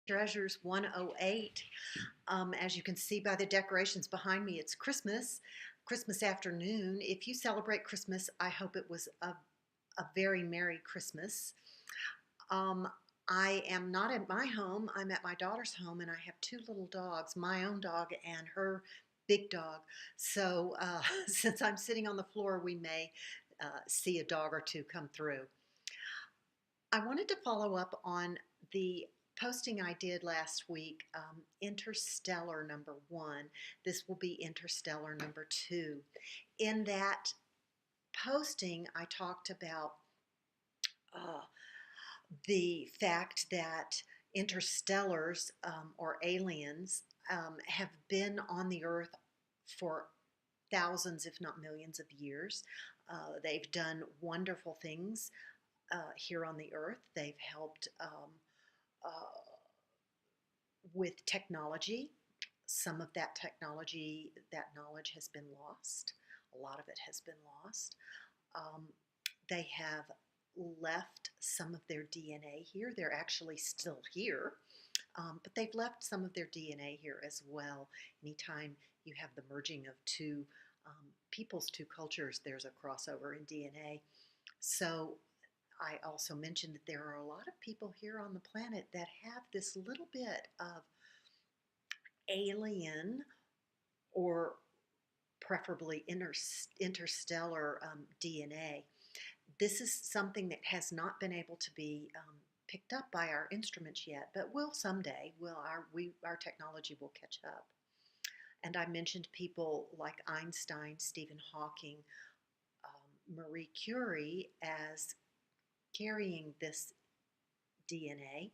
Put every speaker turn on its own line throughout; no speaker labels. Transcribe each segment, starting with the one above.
Treasures 108. As you can see by the decorations behind me, it's Christmas afternoon. If you celebrate Christmas, I hope it was a very Merry Christmas. Um, I am not at my home, I'm at my daughter's home, and I have two little dogs, my own dog and her big dog. So, since I'm sitting on the floor, we may see a dog or two come through. I wanted to follow up on the posting I did last week, Interstellar number one. This will be Interstellar number two. In that posting, I talked about uh, the fact that interstellars or aliens have been on the earth for thousands, if not millions, of years. They've done wonderful things here on the earth. They've helped uh, with technology. Some of that technology, that knowledge has been lost. A lot of it has been lost. Um, they have left some of their DNA here. They're actually still here, but they've left some of their DNA here as well. Anytime you have the merging of two peoples, two cultures, there's a crossover in DNA. So I also mentioned that there are a lot of people here on the planet that have this little bit of alien or preferably interstellar DNA. This is something that has not been able to be picked up by our instruments yet, but will someday. Our technology will catch up. And I mentioned people like Einstein, Stephen Hawking, Marie Curie as carrying this DNA.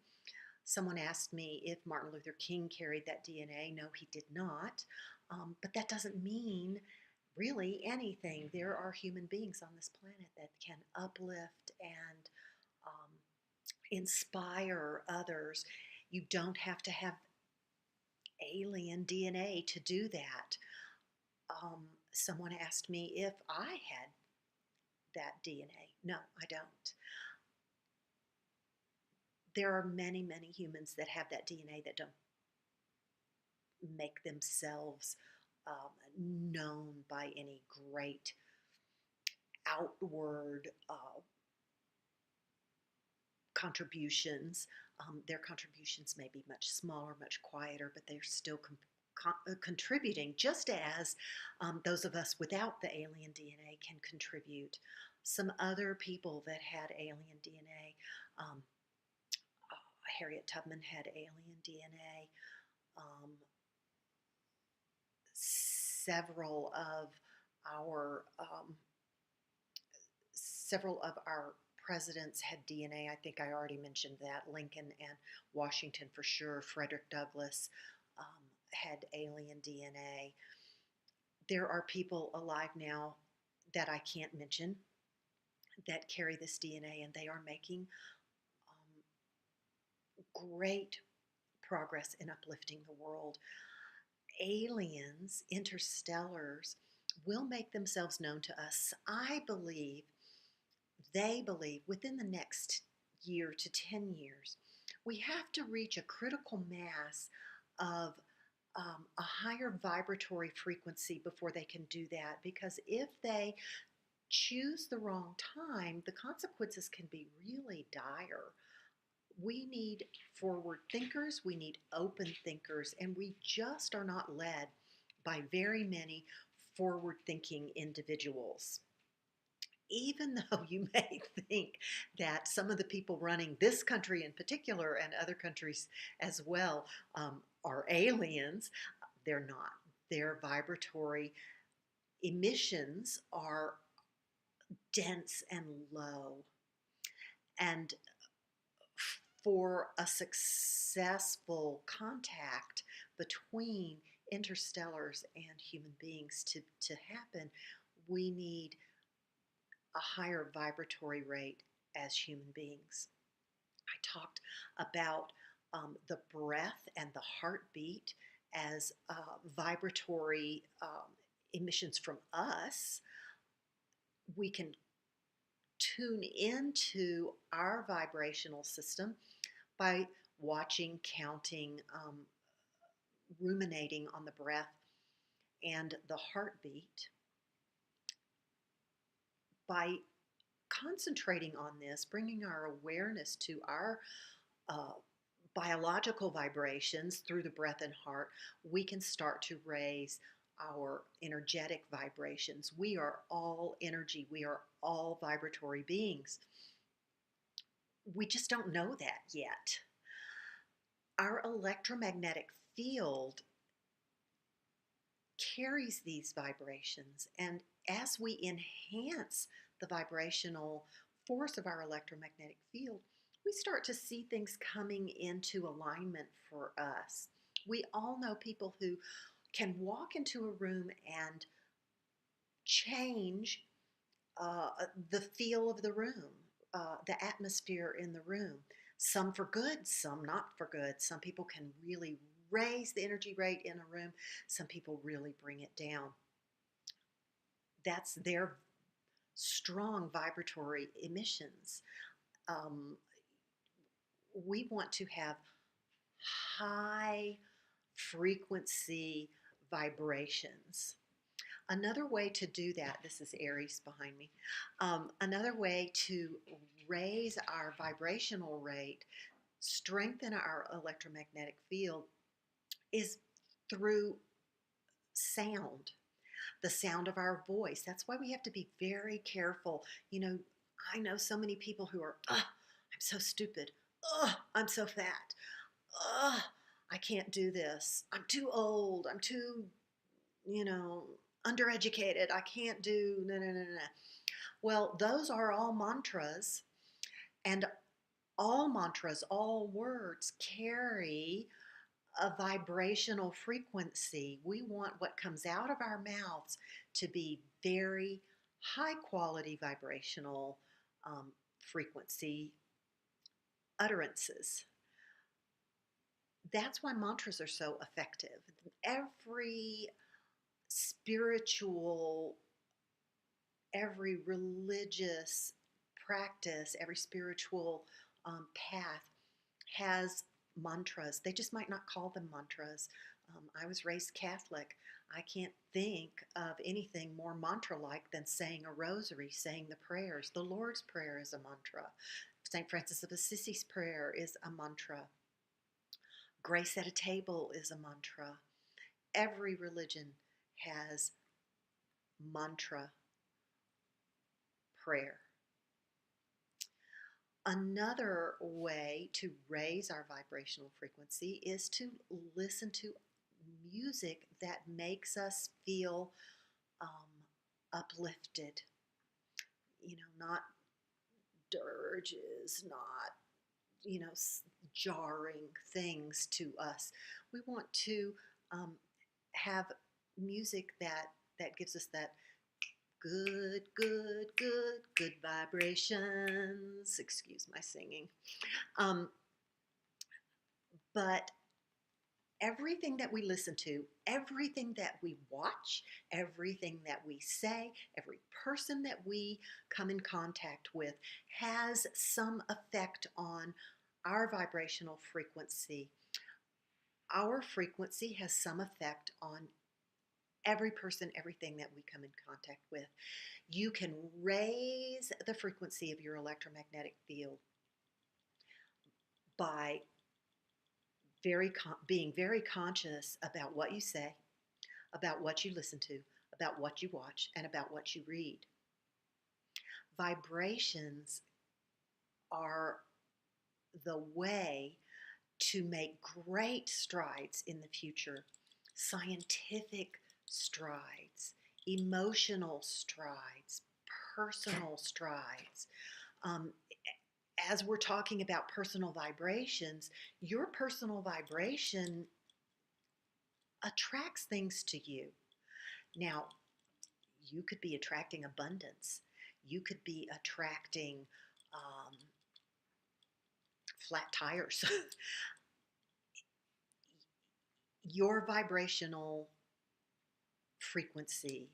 Someone asked me if Martin Luther King carried that DNA. No, he did not. But that doesn't mean really anything. There are human beings on this planet that can uplift and um, inspire others. You don't have to have alien DNA to do that. Someone asked me if I had that DNA. No, I don't. There are many, many humans that have that DNA that don't make themselves known by any great outward contributions. Their contributions may be much smaller, much quieter, but they're still contributing, just as those of us without the alien DNA can contribute. Some other people that had alien DNA, Harriet Tubman had alien DNA. Several of our several of our presidents had DNA. I think I already mentioned that. Lincoln and Washington for sure. Frederick Douglass had alien DNA. There are people alive now that I can't mention that carry this DNA, and they are making great progress in uplifting the world. Aliens, interstellars, will make themselves known to us. I believe, they believe, within the next year to 10 years, we have to reach a critical mass of a higher vibratory frequency before they can do that. Because if they choose the wrong time, the consequences can be really dire. We need forward thinkers, we need open thinkers, and we just are not led by very many forward thinking individuals. Even though you may think that some of the people running this country in particular and other countries as well are aliens, they're not. Their vibratory emissions are dense and low. And for a successful contact between interstellars and human beings to happen, we need a higher vibratory rate as human beings. I talked about the breath and the heartbeat as vibratory emissions from us. We can tune into our vibrational system by watching, counting, ruminating on the breath and the heartbeat. By concentrating on this, bringing our awareness to our uh, biological vibrations through the breath and heart, we can start to raise our energetic vibrations. We are all energy, we are all vibratory beings. We just don't know that yet. Our electromagnetic field carries these vibrations, and as we enhance the vibrational force of our electromagnetic field, we start to see things coming into alignment for us. We all know people who can walk into a room and change the feel of the room, the atmosphere in the room. Some for good, some not for good. Some people can really raise the energy rate in a room, some people really bring it down. That's their strong vibratory emissions. Um, we want to have high frequency vibrations. Another way to do that, this is Aries behind me, another way to raise our vibrational rate, strengthen our electromagnetic field, is through sound, the sound of our voice. That's why we have to be very careful. You know, I know so many people who are, I'm so stupid. I'm so fat. I can't do this. I'm too old. I'm too, you know, undereducated. I can't do, no, no, no, no. Well, those are all mantras, and all mantras, all words carry a vibrational frequency. We want what comes out of our mouths to be very high quality vibrational frequency utterances. That's why mantras are so effective. Every spiritual, every religious practice, every spiritual path has mantras. They just might not call them mantras. I was raised Catholic. I can't think of anything more mantra-like than saying a rosary, saying the prayers. The Lord's Prayer is a mantra. St. Francis of Assisi's prayer is a mantra. Grace at a table is a mantra. Every religion has mantra prayer. Another way to raise our vibrational frequency is to listen to music that makes us feel uplifted. You know, not dirges, not, you know, jarring things to us. We want to have music that gives us that good, good, good, good vibrations. Excuse my singing. But everything that we listen to, everything that we watch, everything that we say, every person that we come in contact with has some effect on our vibrational frequency. Our frequency has some effect on every person, everything that we come in contact with. You can raise the frequency of your electromagnetic field by being very conscious about what you say, about what you listen to, about what you watch, and about what you read. Vibrations are the way to make great strides in the future, scientific strides, emotional strides, personal strides. As we're talking about personal vibrations, your personal vibration attracts things to you. Now, you could be attracting abundance. You could be attracting flat tires. Your vibrational frequency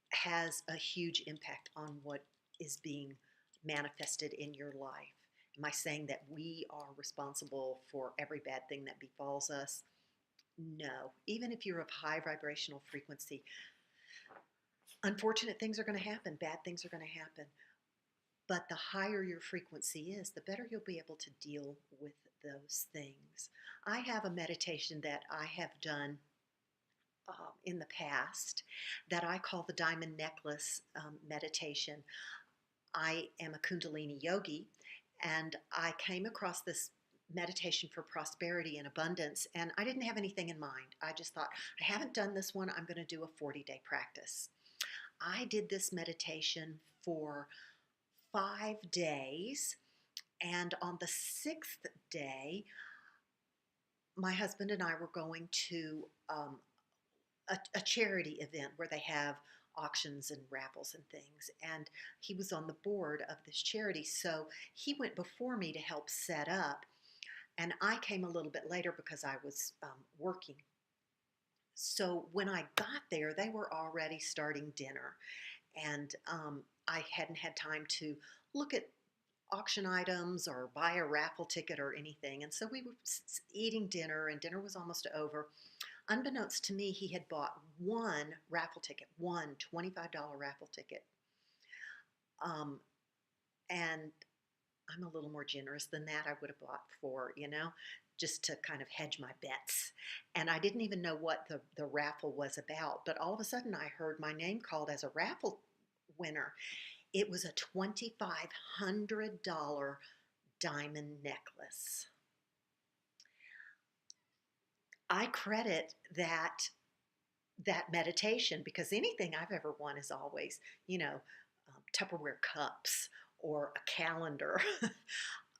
has a huge impact on what is being manifested in your life. Am I saying that we are responsible for every bad thing that befalls us? No. Even if you're of high vibrational frequency, unfortunate things are going to happen, bad things are going to happen. But the higher your frequency is, the better you'll be able to deal with those things. I have a meditation that I have done in the past that I call the diamond necklace meditation. I am a Kundalini yogi, and I came across this meditation for prosperity and abundance, and I didn't have anything in mind. I just thought, I haven't done this one, I'm going to do a 40-day practice. I did this meditation for 5 days, and on the sixth day, my husband and I were going to a charity event where they have auctions and raffles and things. And he was on the board of this charity. So he went before me to help set up. And I came a little bit later because I was working. So when I got there, they were already starting dinner. And I hadn't had time to look at auction items or buy a raffle ticket or anything. And so we were eating dinner, and dinner was almost over. Unbeknownst to me, he had bought one raffle ticket, one $25 raffle ticket. Um, and I'm a little more generous than that. I would have bought four, just to kind of hedge my bets. And I didn't even know what the raffle was about. But all of a sudden, I heard my name called as a raffle winner. It was a $2,500 diamond necklace. I credit that meditation because anything I've ever won is always, Tupperware cups or a calendar.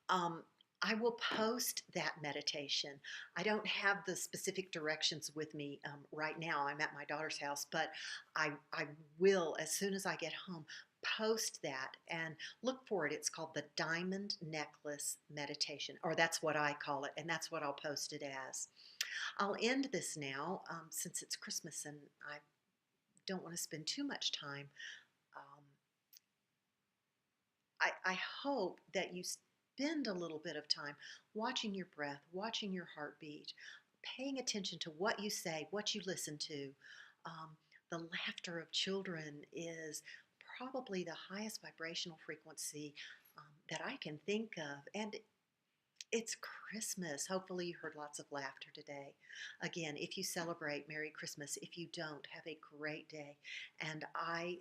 um, I will post that meditation. I don't have the specific directions with me right now. I'm at my daughter's house, but I will, as soon as I get home, post that and look for it. It's called the Diamond Necklace Meditation, or that's what I call it, and that's what I'll post it as. I'll end this now since it's Christmas and I don't want to spend too much time. Um, I hope that you spend a little bit of time watching your breath, watching your heartbeat, paying attention to what you say, what you listen to. Um, the laughter of children is probably the highest vibrational frequency that I can think of. And it's Christmas. Hopefully, you heard lots of laughter today. Again, if you celebrate, Merry Christmas. If you don't, have a great day. And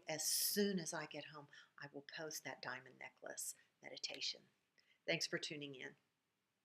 as soon as I get home, I will post that diamond necklace meditation. Thanks for tuning in.